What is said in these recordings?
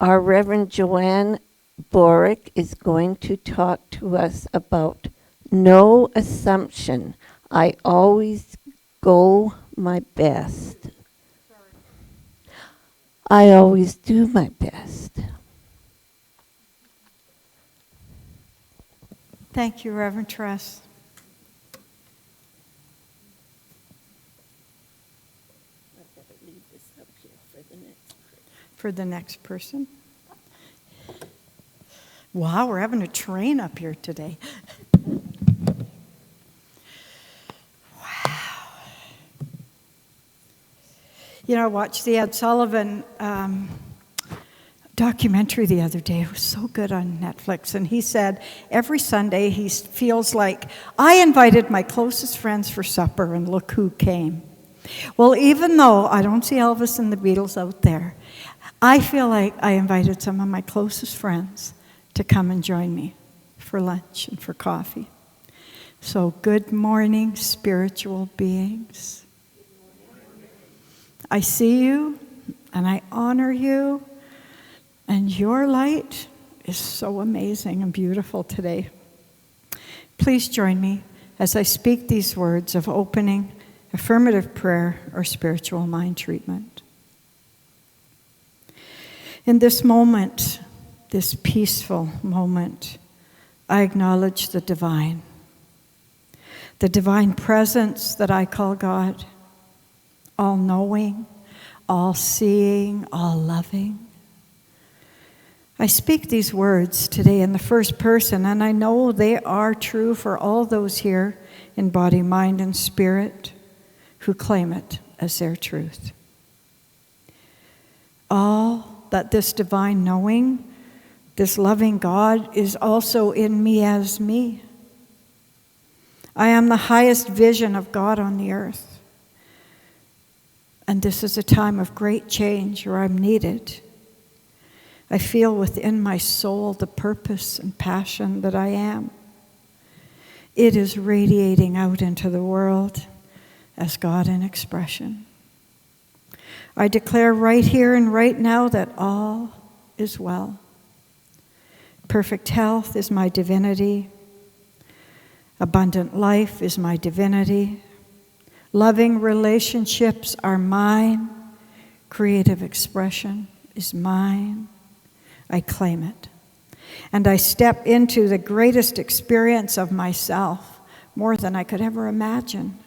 Our Reverend Joanne Boruck is going to talk to us about no assumption. I always go my best. I always do my best. Thank you, Reverend Tress. For the next person. Wow, we're having a train up here today. Wow. You know, I watched the Ed Sullivan documentary the other day. It was so good on Netflix. And he said every Sunday he feels like, I invited my closest friends for supper and look who came. Well, even though I don't see Elvis and the Beatles out there, I feel like I invited some of my closest friends to come and join me for lunch and for coffee. So good morning, spiritual beings. I see you and I honor you, and your light is so amazing and beautiful today. Please join me as I speak these words of opening, affirmative prayer, or spiritual mind treatment. In this moment, this peaceful moment, I acknowledge the divine presence that I call God, all-knowing, all-seeing, all-loving. I speak these words today in the first person, and I know they are true for all those here in body, mind, and spirit who claim it as their truth. All that this divine knowing, this loving God is also in me as me. I am the highest vision of God on the earth. And this is a time of great change where I'm needed. I feel within my soul the purpose and passion that I am. It is radiating out into the world as God in expression. I declare right here and right now that all is well. Perfect health is my divinity. Abundant life is my divinity. Loving relationships are mine. Creative expression is mine. I claim it. And I step into the greatest experience of myself, more than I could ever imagine,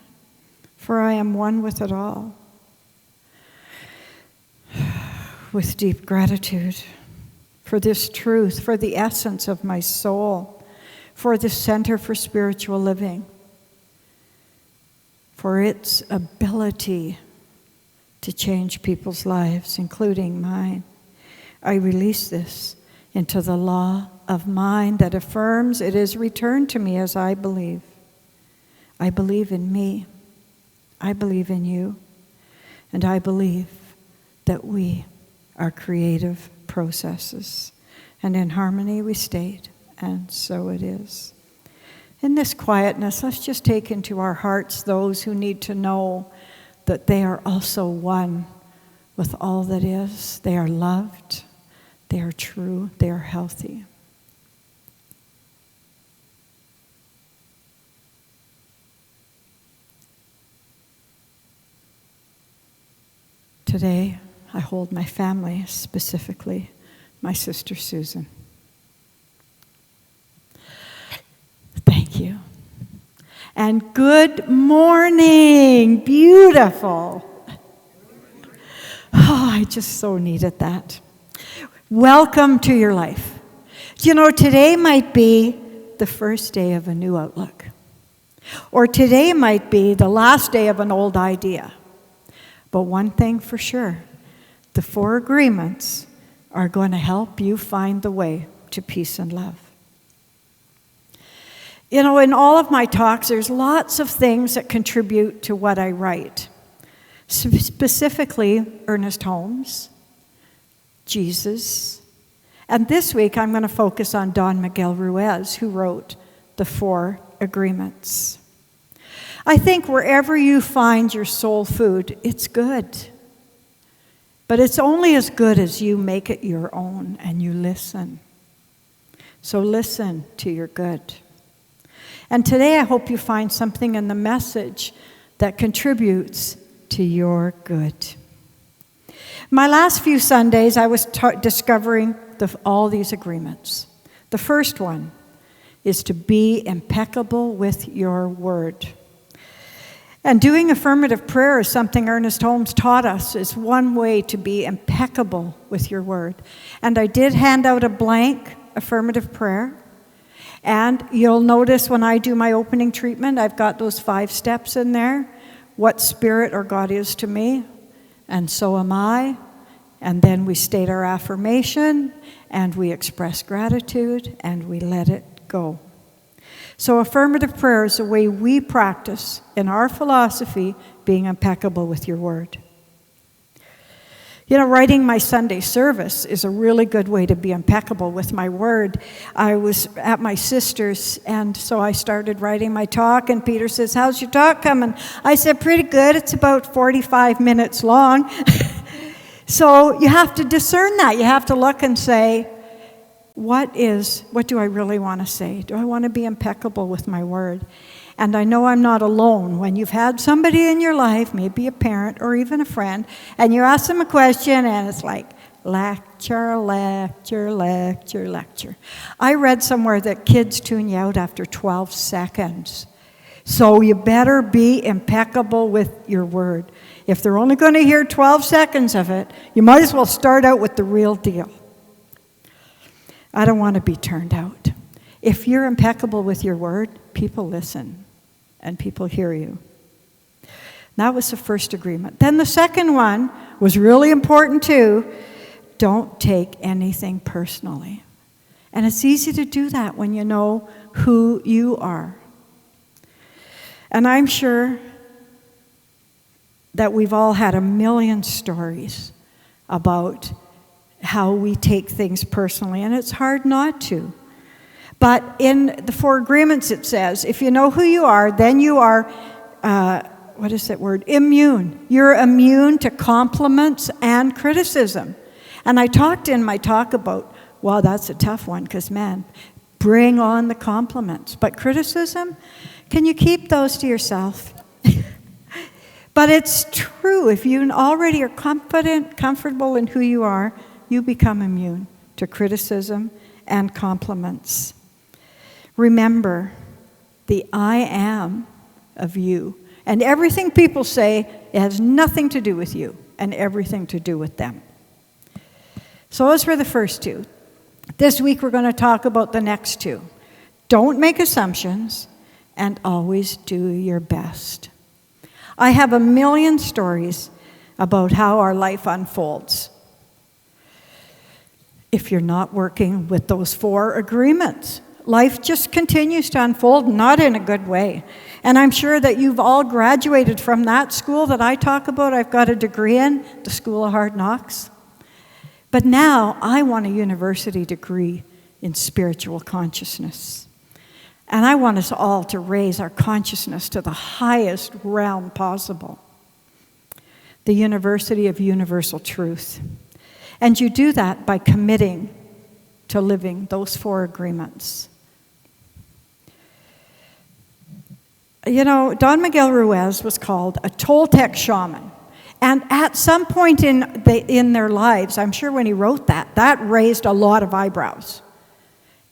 for I am one with it all. With deep gratitude for this truth, for the essence of my soul, for the Center for Spiritual Living, for its ability to change people's lives, including mine. I release this into the law of mind that affirms it is returned to me as I believe. I believe in me. I believe in you. And I believe that we are creative processes. And in harmony we state, and so it is. In this quietness, let's just take into our hearts those who need to know that they are also one with all that is. They are loved, they are true, they are healthy. Today, I hold my family, specifically my sister Susan. Thank you. And good morning, beautiful. Oh, I just so needed that. Welcome to your life. You know, today might be the first day of a new outlook. Or today might be the last day of an old idea. But one thing for sure, the 4 agreements are going to help you find the way to peace and love. You know, in all of my talks, there's lots of things that contribute to what I write. Specifically, Ernest Holmes, Jesus, and this week I'm going to focus on Don Miguel Ruiz, who wrote the 4 agreements. I think wherever you find your soul food, it's good. But it's only as good as you make it your own and you listen. So listen to your good. And today I hope you find something in the message that contributes to your good. My last few Sundays, I was discovering all these agreements. The first one is to be impeccable with your word. And doing affirmative prayer is something Ernest Holmes taught us, is one way to be impeccable with your word. And I did hand out a blank affirmative prayer. And you'll notice when I do my opening treatment, I've got those 5 steps in there. What spirit or God is to me, and so am I. And then we state our affirmation, and we express gratitude, and we let it go. So affirmative prayer is a way we practice in our philosophy being impeccable with your word. You know, writing my Sunday service is a really good way to be impeccable with my word. I was at my sister's, and so I started writing my talk, and Peter says, "How's your talk coming?" I said, "Pretty good. It's about 45 minutes long." So you have to discern that. You have to look and say, what do I really want to say? Do I want to be impeccable with my word? And I know I'm not alone. When you've had somebody in your life, maybe a parent or even a friend, and you ask them a question and it's like, lecture, lecture, lecture, lecture. I read somewhere that kids tune you out after 12 seconds. So you better be impeccable with your word. If they're only going to hear 12 seconds of it, you might as well start out with the real deal. I don't want to be turned out. If you're impeccable with your word, people listen and people hear you. That was the first agreement. Then the second one was really important too. Don't take anything personally. And it's easy to do that when you know who you are. And I'm sure that we've all had a million stories about how we take things personally, and it's hard not to. But in the 4 agreements it says, if you know who you are, then you are, what is that word? Immune. You're immune to compliments and criticism. And I talked in my talk about, wow, that's a tough one, because man, bring on the compliments. But criticism, can you keep those to yourself? But it's true. If you already are comfortable in who you are, you become immune to criticism and compliments. Remember the I am of you. And everything people say, it has nothing to do with you and everything to do with them. So those were the first 2. This week we're going to talk about the next 2. Don't make assumptions and always do your best. I have a million stories about how our life unfolds if you're not working with those 4 agreements. Life just continues to unfold, not in a good way. And I'm sure that you've all graduated from that school that I talk about. I've got a degree in, the School of Hard Knocks. But now I want a university degree in spiritual consciousness. And I want us all to raise our consciousness to the highest realm possible. The University of Universal Truth. And you do that by committing to living those 4 agreements. You know, Don Miguel Ruiz was called a Toltec shaman. And at some point in their lives, I'm sure when he wrote that raised a lot of eyebrows.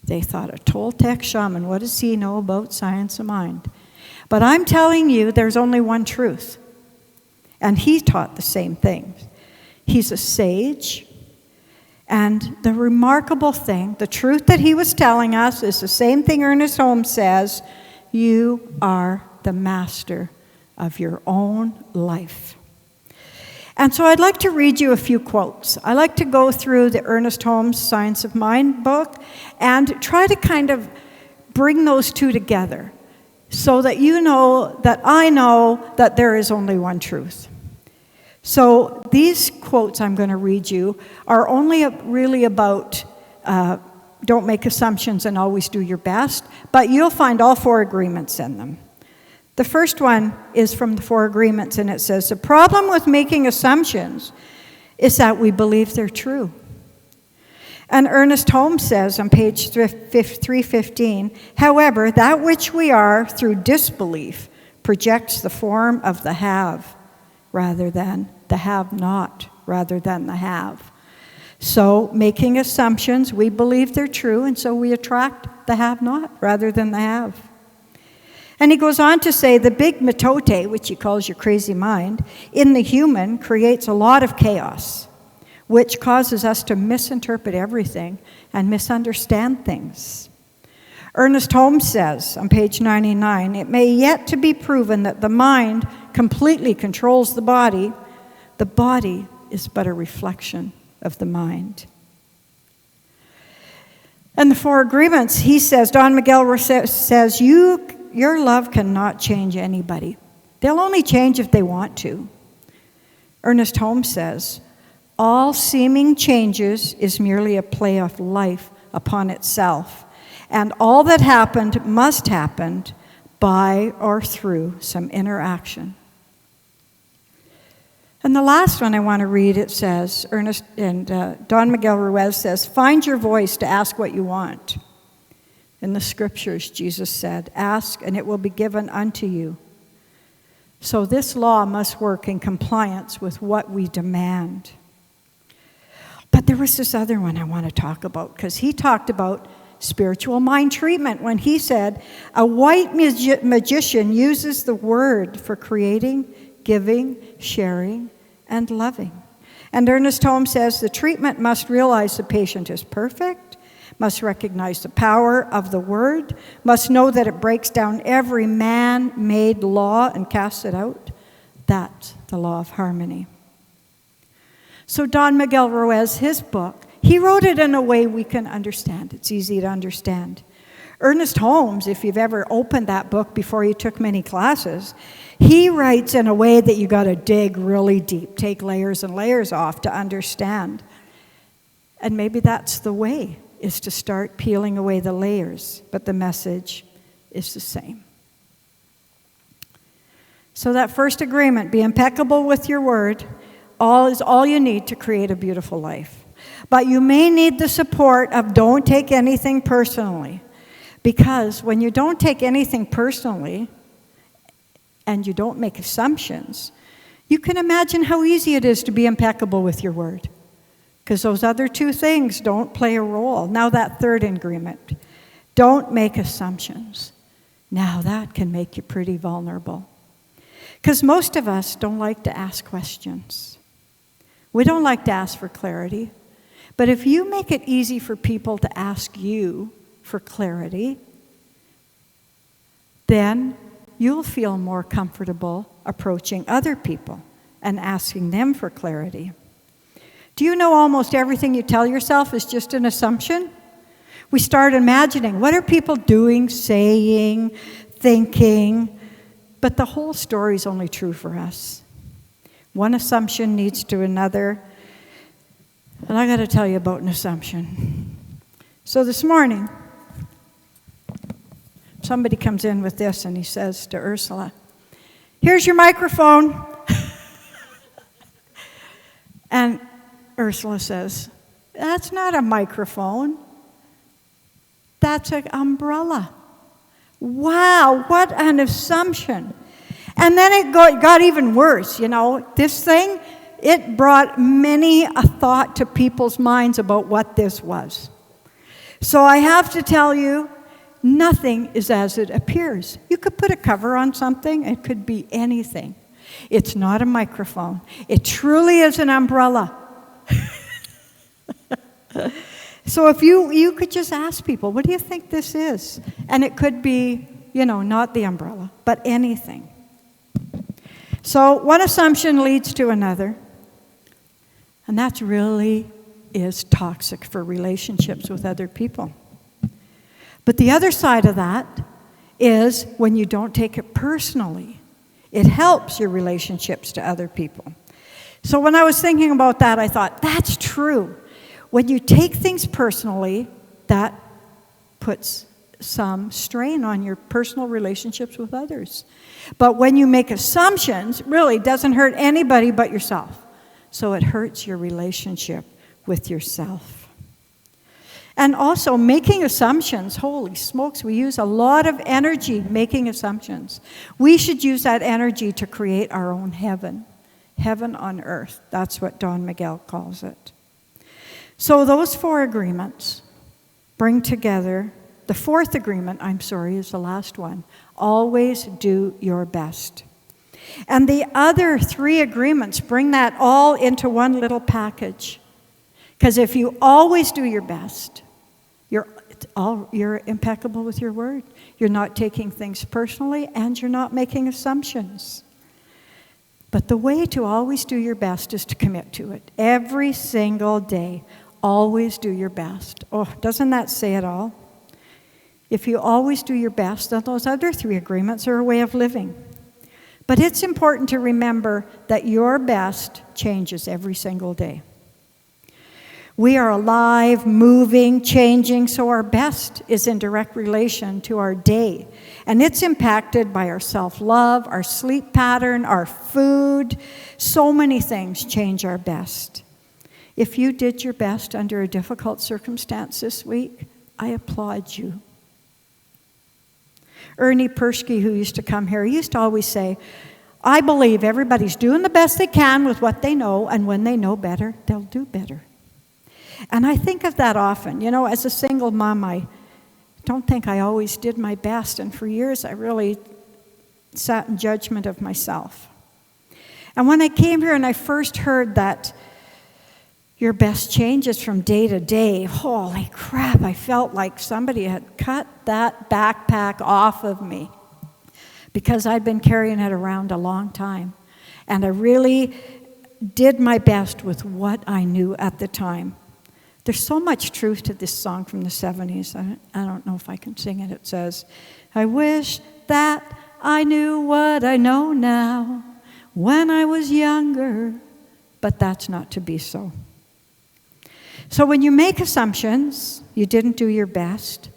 They thought, a Toltec shaman, what does he know about science of mind? But I'm telling you, there's only one truth. And he taught the same thing. He's a sage. And the remarkable thing, the truth that he was telling us is the same thing Ernest Holmes says, you are the master of your own life. And so I'd like to read you a few quotes. I like to go through the Ernest Holmes Science of Mind book and try to kind of bring those 2 together so that you know that I know that there is only one truth. So these quotes I'm going to read you are only really about don't make assumptions and always do your best, but you'll find all 4 agreements in them. The first one is from the 4 agreements, and it says, the problem with making assumptions is that we believe they're true. And Ernest Holmes says on page 315, however, that which we are through disbelief projects the form of the have rather than the have-not, rather than the have. So, making assumptions, we believe they're true, and so we attract the have-not rather than the have. And he goes on to say, the big mitote, which he calls your crazy mind, in the human creates a lot of chaos, which causes us to misinterpret everything and misunderstand things. Ernest Holmes says on page 99, it may yet to be proven that the mind completely controls the body is but a reflection of the mind. And the four agreements, he says, Don Miguel says, your love cannot change anybody. They'll only change if they want to. Ernest Holmes says, all seeming changes is merely a play of life upon itself, and all that happened must happen by or through some interaction. And the last one I want to read, it says, Don Miguel Ruiz says, find your voice to ask what you want. In the scriptures, Jesus said, ask and it will be given unto you. So this law must work in compliance with what we demand. But there was this other one I want to talk about, because he talked about spiritual mind treatment when he said, a white magician uses the word for creating, giving, sharing, and loving. And Ernest Holmes says the treatment must realize the patient is perfect, must recognize the power of the word, must know that it breaks down every man-made law and casts it out. That's the law of harmony. So Don Miguel Ruiz, his book, he wrote it in a way we can understand. It's easy to understand. Ernest Holmes, if you've ever opened that book before you took many classes, he writes in a way that you got to dig really deep, take layers and layers off to understand. And maybe that's the way, is to start peeling away the layers, but the message is the same. So that first agreement, be impeccable with your word, is all you need to create a beautiful life. But you may need the support of don't take anything personally. Because when you don't take anything personally and you don't make assumptions, you can imagine how easy it is to be impeccable with your word. Because those other two things don't play a role. Now that third agreement, don't make assumptions. Now that can make you pretty vulnerable. Because most of us don't like to ask questions. We don't like to ask for clarity. But if you make it easy for people to ask you for clarity, then you'll feel more comfortable approaching other people and asking them for clarity. Do you know almost everything you tell yourself is just an assumption? We start imagining, what are people doing, saying, thinking? But the whole story is only true for us. One assumption leads to another. And I got to tell you about an assumption. So this morning, somebody comes in with this and he says to Ursula, here's your microphone. And Ursula says, that's not a microphone. That's an umbrella. Wow, what an assumption. And then it got even worse, This thing, it brought many a thought to people's minds about what this was. So I have to tell you, nothing is as it appears. You could put a cover on something, it could be anything. It's not a microphone. It truly is an umbrella. So if you could just ask people, what do you think this is? And it could be, not the umbrella, but anything. So one assumption leads to another. And that really is toxic for relationships with other people. But the other side of that is when you don't take it personally. It helps your relationships to other people. So when I was thinking about that, I thought, that's true. When you take things personally, that puts some strain on your personal relationships with others. But when you make assumptions, really doesn't hurt anybody but yourself. so it hurts your relationship with yourself. And also making assumptions. Holy smokes, we use a lot of energy making assumptions. We should use that energy to create our own heaven. Heaven on earth. That's what Don Miguel calls it. So those 4 agreements bring together. The 4th agreement, is the last one. Always do your best. And the other 3 agreements bring that all into one little package. Because if you always do your best, you're impeccable with your word. You're not taking things personally, and you're not making assumptions. But the way to always do your best is to commit to it. Every single day, always do your best. Oh, doesn't that say it all? If you always do your best, then those other 3 agreements are a way of living. But it's important to remember that your best changes every single day. We are alive, moving, changing, so our best is in direct relation to our day. And it's impacted by our self-love, our sleep pattern, our food. So many things change our best. If you did your best under a difficult circumstance this week, I applaud you. Ernie Persky, who used to come here, he used to always say, I believe everybody's doing the best they can with what they know, and when they know better, they'll do better. And I think of that often. You know, as a single mom, I don't think I always did my best, and for years I really sat in judgment of myself. And when I came here and I first heard that your best changes from day to day, holy crap, I felt like somebody had cut that backpack off of me, because I'd been carrying it around a long time. And I really did my best with what I knew at the time. There's so much truth to this song from the 70s. I don't know if I can sing it. It says, I wish that I knew what I know now when I was younger, but that's not to be so. So when you make assumptions, you didn't do your best,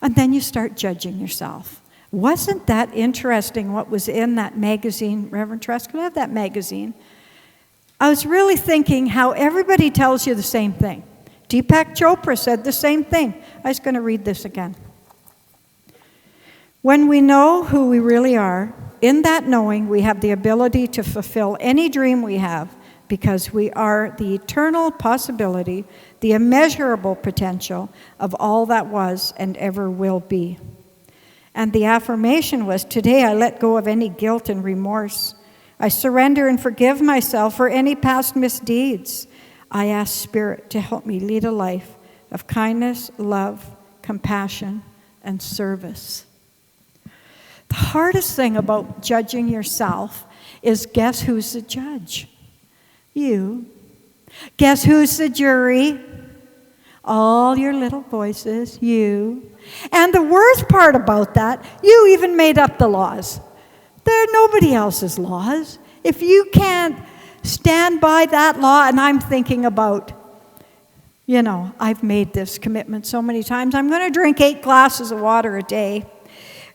and then you start judging yourself. Wasn't that interesting what was in that magazine? Reverend Trust, could I have that magazine? I was really thinking how everybody tells you the same thing. Deepak Chopra said the same thing. I was going to read this again. When we know who we really are, in that knowing we have the ability to fulfill any dream we have, because we are the eternal possibility, the immeasurable potential of all that was and ever will be. And the affirmation was, today I let go of any guilt and remorse. I surrender and forgive myself for any past misdeeds. I ask Spirit to help me lead a life of kindness, love, compassion, and service. The hardest thing about judging yourself is, guess who's the judge? You. Guess who's the jury? All your little voices, you. And the worst part about that, you even made up the laws. They're nobody else's laws. If you can't stand by that law, and I'm thinking about, I've made this commitment so many times. I'm going to drink 8 glasses of water a day.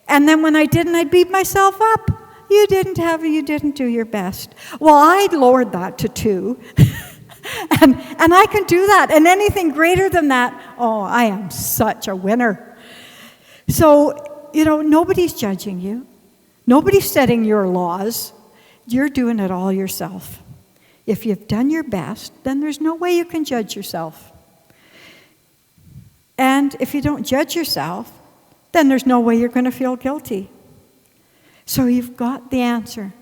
And then when I didn't, I'd beat myself up. You didn't do your best. Well, I'd lowered that to 2. and I can do that. And anything greater than that, I am such a winner. So, nobody's judging you. Nobody's setting your laws. You're doing it all yourself. If you've done your best, then there's no way you can judge yourself. And if you don't judge yourself, then there's no way you're going to feel guilty. So you've got the answer.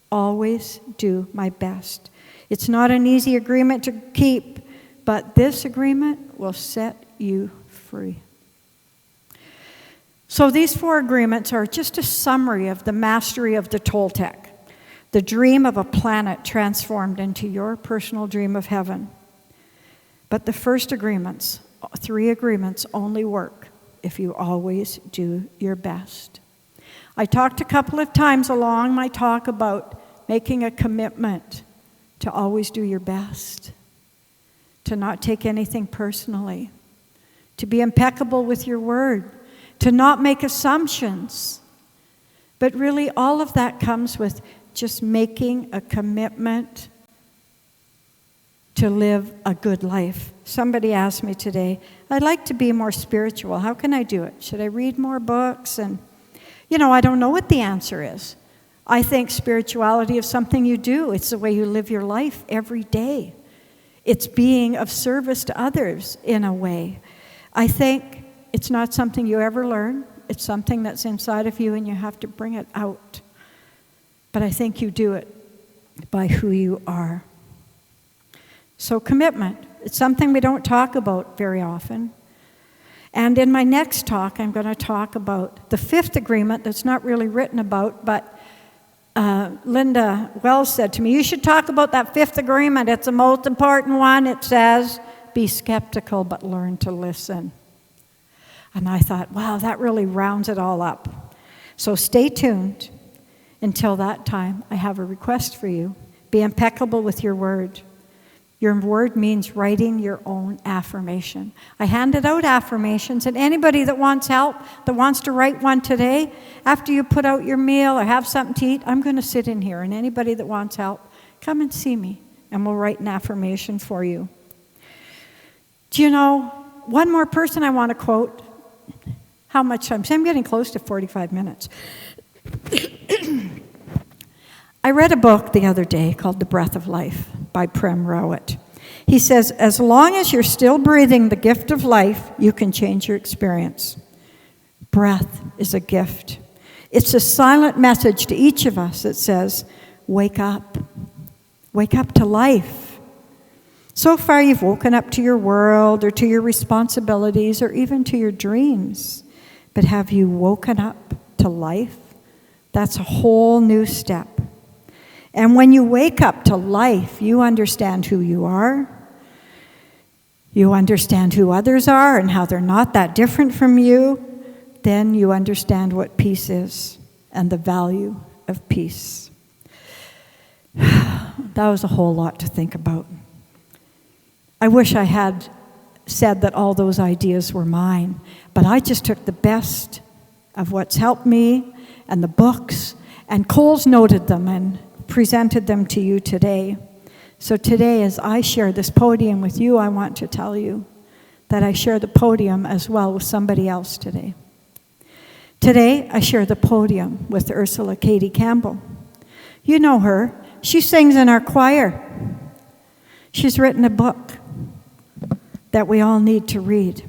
Always do my best. It's not an easy agreement to keep, but this agreement will set you free. So these 4 agreements are just a summary of the mastery of the Toltec, the dream of a planet transformed into your personal dream of heaven. But the first agreements, 3 agreements, only work if you always do your best. I talked a couple of times along my talk about making a commitment to always do your best, to not take anything personally, to be impeccable with your word, to not make assumptions. But really, all of that comes with just making a commitment to live a good life. Somebody asked me today, I'd like to be more spiritual. How can I do it? Should I read more books? And, I don't know what the answer is. I think spirituality is something you do. It's the way you live your life every day. It's being of service to others in a way. I think it's not something you ever learn. It's something that's inside of you and you have to bring it out. But I think you do it by who you are. So commitment, it's something we don't talk about very often. And in my next talk, I'm going to talk about the fifth agreement that's not really written about, but Linda Wells said to me, you should talk about that fifth agreement. It's the most important one. It says, be skeptical, but learn to listen. And I thought, wow, that really rounds it all up. So stay tuned. Until that time, I have a request for you. Be impeccable with your word. Your word means writing your own affirmation. I handed out affirmations, and anybody that wants help, that wants to write one today, after you put out your meal or have something to eat, I'm going to sit in here, and anybody that wants help, come and see me, and we'll write an affirmation for you. Do you know, one more person I want to quote. How much time? I'm getting close to 45 minutes. I read a book the other day called The Breath of Life by Prem Rawat. He says, as long as you're still breathing the gift of life, you can change your experience. Breath is a gift. It's a silent message to each of us that says, wake up. Wake up to life. So far you've woken up to your world or to your responsibilities or even to your dreams. But have you woken up to life? That's a whole new step. And when you wake up to life, you understand who you are. You understand who others are and how they're not that different from you. Then you understand what peace is and the value of peace. That was a whole lot to think about. I wish I had said that all those ideas were mine, but I just took the best of what's helped me and the books, and Cole's noted them and presented them to you today. So today, as I share this podium with you, I want to tell you that I share the podium as well with somebody else today. Today, I share the podium with Ursula Katie Campbell. You know her. She sings in our choir. She's written a book that we all need to read.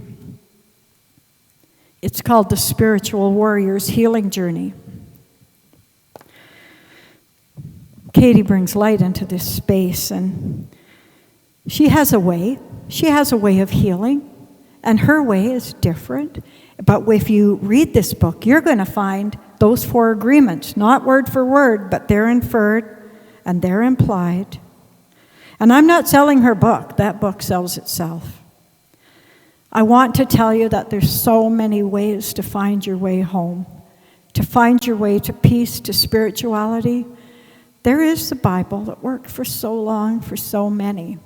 It's called The Spiritual Warrior's Healing Journey. Katie brings light into this space, and she has a way. She has a way of healing, and her way is different. But if you read this book, you're going to find those 4 agreements, not word for word, but they're inferred and they're implied. And I'm not selling her book. That book sells itself. I want to tell you that there's so many ways to find your way home, to find your way to peace, to spirituality. There is the Bible that worked for so long for so many.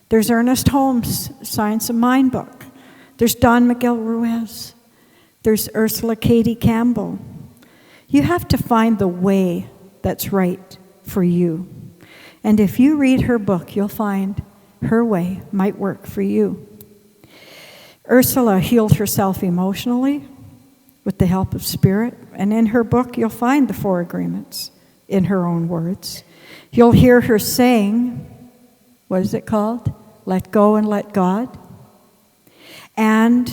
There's Ernest Holmes' Science of Mind book. There's Don Miguel Ruiz. There's Ursula Katie Campbell. You have to find the way that's right for you. And if you read her book, you'll find her way might work for you. Ursula healed herself emotionally with the help of Spirit. And in her book, you'll find the 4 agreements. In her own words. You'll hear her saying, what is it called? Let go and let God. And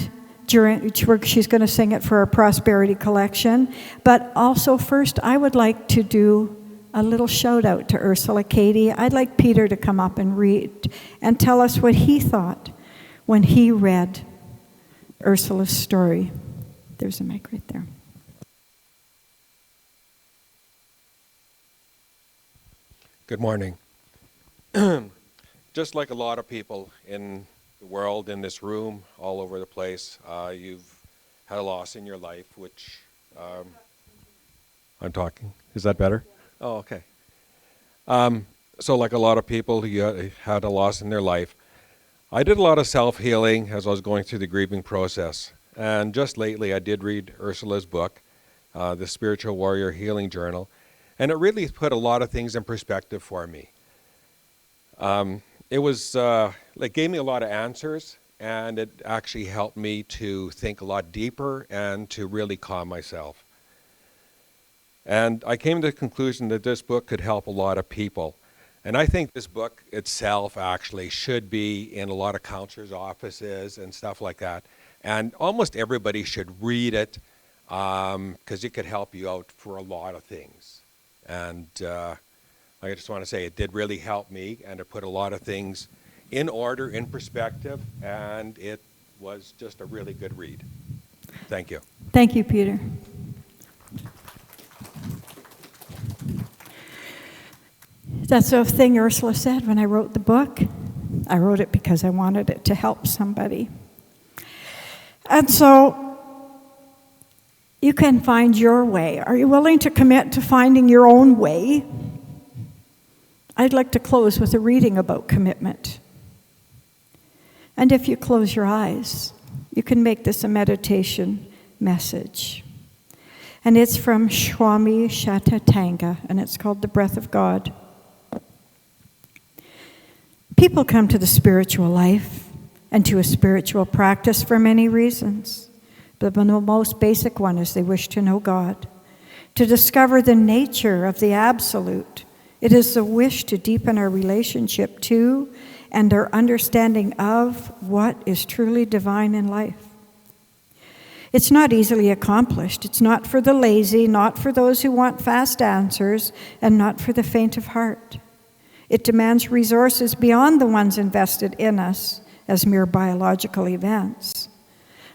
she's going to sing it for our Prosperity Collection. But also first, I would like to do a little shout out to Ursula Katie. I'd like Peter to come up and read and tell us what he thought when he read Ursula's story. There's a mic right there. Good morning. Just like a lot of people in the world, in this room, all over the place, you've had a loss in your life, which I'm talking. Is that better? Oh, okay. So like a lot of people, you had a loss in their life. I did a lot of self-healing as I was going through the grieving process. And just lately, I did read Ursula's book, The Spiritual Warrior Healing Journal. And it really put a lot of things in perspective for me. it was, it gave me a lot of answers, and it actually helped me to think a lot deeper and to really calm myself. And I came to the conclusion that this book could help a lot of people. And I think this book itself actually should be in a lot of counselors' offices and stuff like that. And almost everybody should read it because it could help you out for a lot of things. And I just want to say it did really help me, and it put a lot of things in order, in perspective, and it was just a really good read. Thank you. Thank you, Peter. That's the thing Ursula said when I wrote the book. I wrote it because I wanted it to help somebody. And so you can find your way. Are you willing to commit to finding your own way? I'd like to close with a reading about commitment. And if you close your eyes, you can make this a meditation message. And it's from Swami Shatatanga, and it's called The Breath of God. People come to the spiritual life and to a spiritual practice for many reasons. But the most basic one is they wish to know God, to discover the nature of the absolute. It is the wish to deepen our relationship to and our understanding of what is truly divine in life. It's not easily accomplished. It's not for the lazy, not for those who want fast answers, and not for the faint of heart. It demands resources beyond the ones invested in us as mere biological events.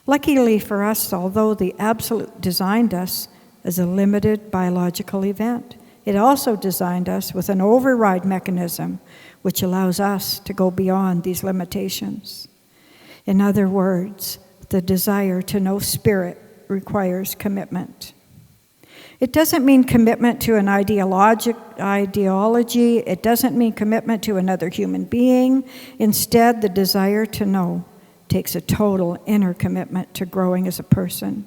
Luckily for us, although the Absolute designed us as a limited biological event, it also designed us with an override mechanism which allows us to go beyond these limitations. In other words, the desire to know spirit requires commitment. It doesn't mean commitment to an ideology. It doesn't mean commitment to another human being. Instead, the desire to know takes a total inner commitment to growing as a person.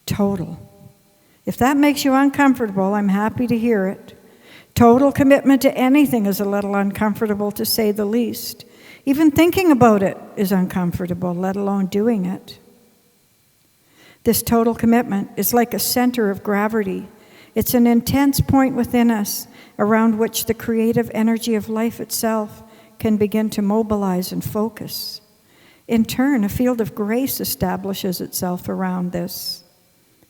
Total. If that makes you uncomfortable, I'm happy to hear it. Total commitment to anything is a little uncomfortable, to say the least. Even thinking about it is uncomfortable, let alone doing it. This total commitment is like a center of gravity. It's an intense point within us around which the creative energy of life itself can begin to mobilize and focus. In turn, a field of grace establishes itself around this.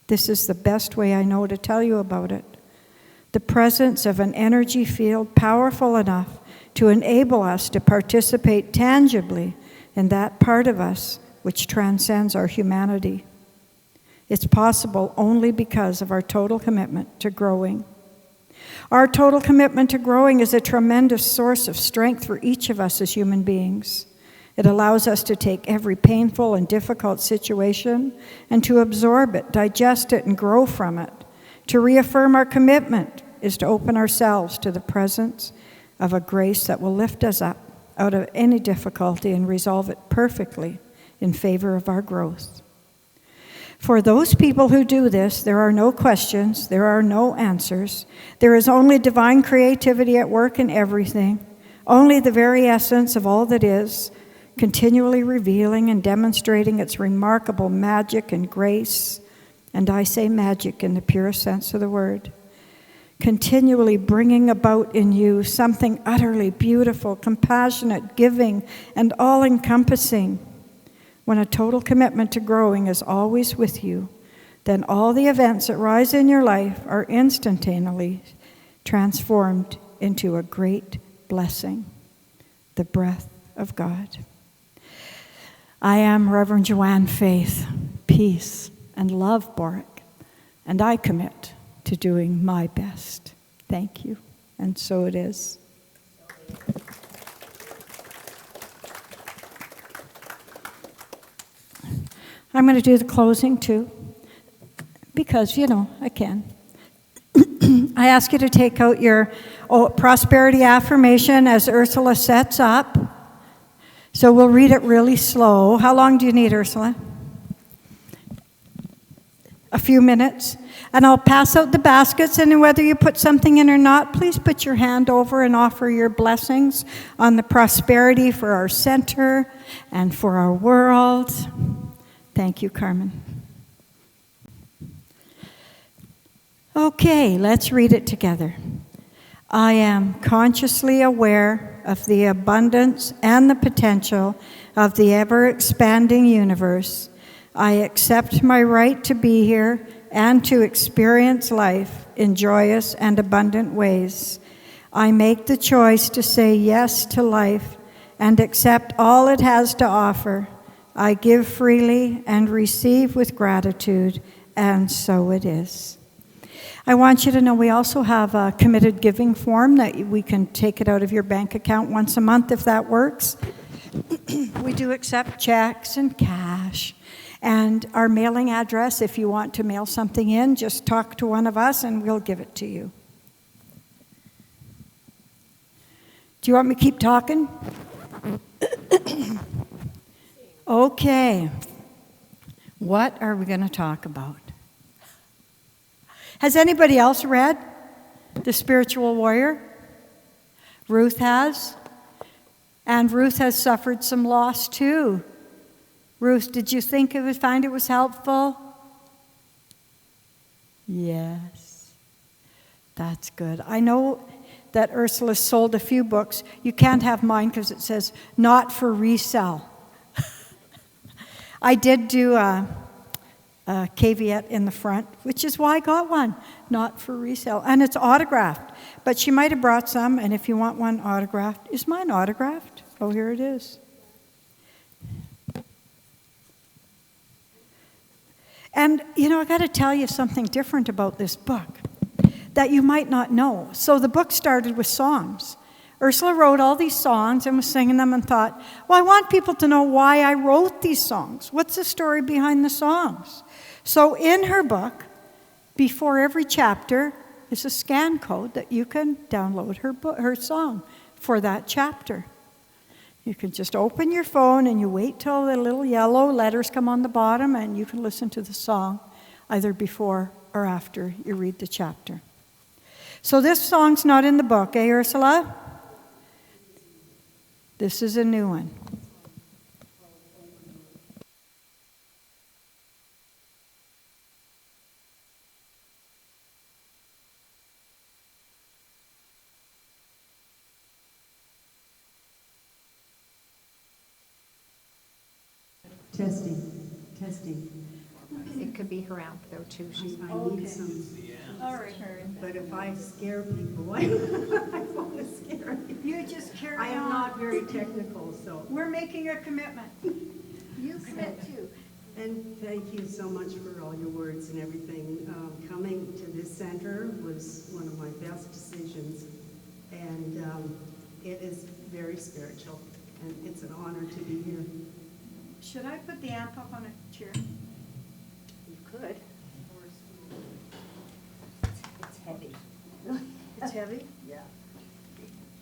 This is the best way I know to tell you about it. The presence of an energy field powerful enough to enable us to participate tangibly in that part of us which transcends our humanity. It's possible only because of our total commitment to growing. Our total commitment to growing is a tremendous source of strength for each of us as human beings. It allows us to take every painful and difficult situation and to absorb it, digest it, and grow from it. To reaffirm our commitment is to open ourselves to the presence of a grace that will lift us up out of any difficulty and resolve it perfectly in favor of our growth. For those people who do this, there are no questions, there are no answers. There is only divine creativity at work in everything, only the very essence of all that is, continually revealing and demonstrating its remarkable magic and grace, and I say magic in the purest sense of the word, continually bringing about in you something utterly beautiful, compassionate, giving, and all-encompassing. When a total commitment to growing is always with you, then all the events that rise in your life are instantaneously transformed into a great blessing, the breath of God. I am Reverend Joanne Faith, peace and love Boruck, and I commit to doing my best. Thank you, and so it is. I'm going to do the closing too, because, I can. I ask you to take out your prosperity affirmation as Ursula sets up. So we'll read it really slow. How long do you need, Ursula? a few minutes, and I'll pass out the baskets, and whether you put something in or not, please put your hand over and offer your blessings on the prosperity for our center and for our world. Thank you, Carmen. Okay, let's read it together. I am consciously aware of the abundance and the potential of the ever-expanding universe. I accept my right to be here and to experience life in joyous and abundant ways. I make the choice to say yes to life and accept all it has to offer. I give freely and receive with gratitude, and so it is. I want you to know we also have a committed giving form that we can take it out of your bank account once a month if that works. We do accept checks and cash. And our mailing address, if you want to mail something in, just talk to one of us and we'll give it to you. Do you want me to keep talking? Okay. What are we going to talk about? Has anybody else read The Spiritual Warrior? Ruth has. And Ruth has suffered some loss too. Ruth, did you find it was helpful? Yes. That's good. I know that Ursula sold a few books. You can't have mine because it says not for resale. I did do a caveat in the front, which is why I got one, not for resale. And it's autographed. But she might have brought some, and if you want one autographed, is mine autographed? Oh, here it is. And, I got to tell you something different about this book that you might not know. So the book started with songs. Ursula wrote all these songs and was singing them and thought, well, I want people to know why I wrote these songs. What's the story behind the songs? So in her book, before every chapter is a scan code that you can download her song for that chapter. You can just open your phone and you wait till the little yellow letters come on the bottom and you can listen to the song either before or after you read the chapter. So this song's not in the book, eh, Ursula? This is a new one. Testing. It could be her amp though too. She's I need some. All right. But if I scare people, I want to scare you. You just carry on. I am not very technical, so. We're making a commitment. You commit too. And thank you so much for all your words and everything. Coming to this center was one of my best decisions. And it is very spiritual. And it's an honor to be here. Should I put the amp up on a chair? You could. It's heavy. It's heavy? Yeah.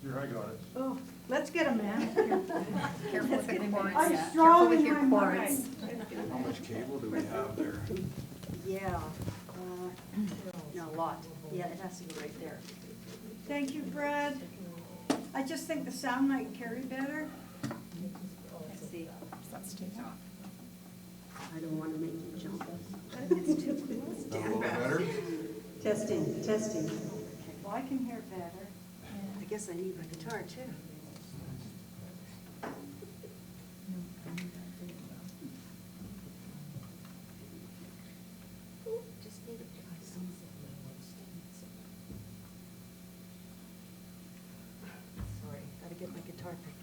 Sure, I got it. Oh, let's get a man. Careful with the cords. I'm Careful strong with in your my cords. mind. How much cable do we have there? Yeah. No, a lot. Yeah, it has to be right there. Thank you, Brad. I just think the sound might carry better. Let's see. Let's take it off. I don't want to make you jump. It's too close. A little better? Testing. Well, I can hear better. I guess I need my guitar too. Just need it. Sorry, gotta get my guitar picked.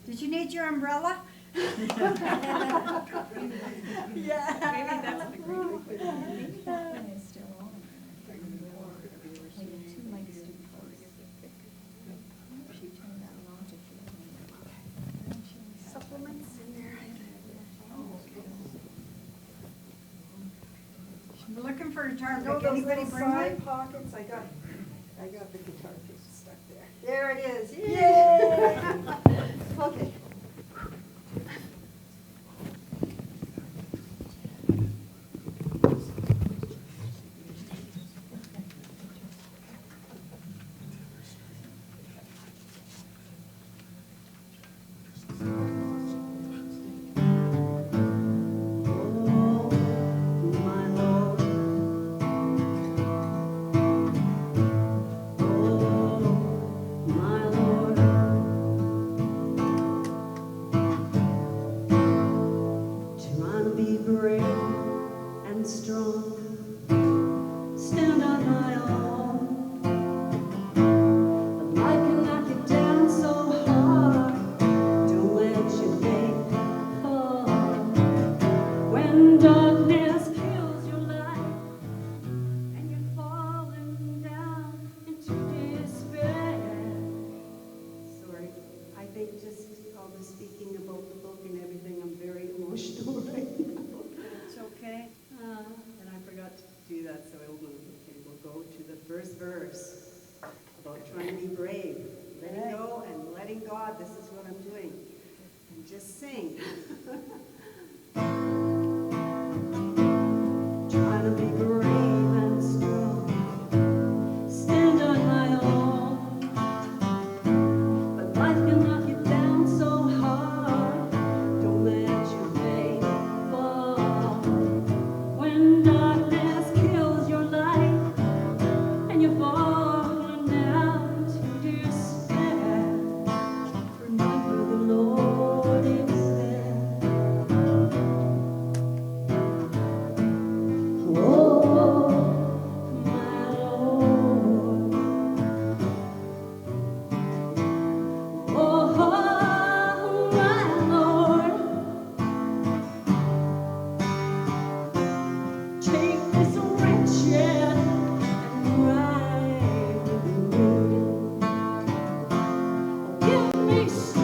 Did you need your umbrella? Yeah. Maybe that's the great. Supplements in there. We're looking for a guitar No, pick. those Anybody little bring one? side pockets, I got the guitar piece stuck there. There it is. Yay! Okay. just sing. Trying to be brave and strong, stand on my own, but life can knock you down so hard. Don't let your faith fall. When darkness kills your life and you fall down to despair, remember the Lord is there. Oh, my Lord. Oh, my Lord. Take this wretched and ride with me. Give me strength.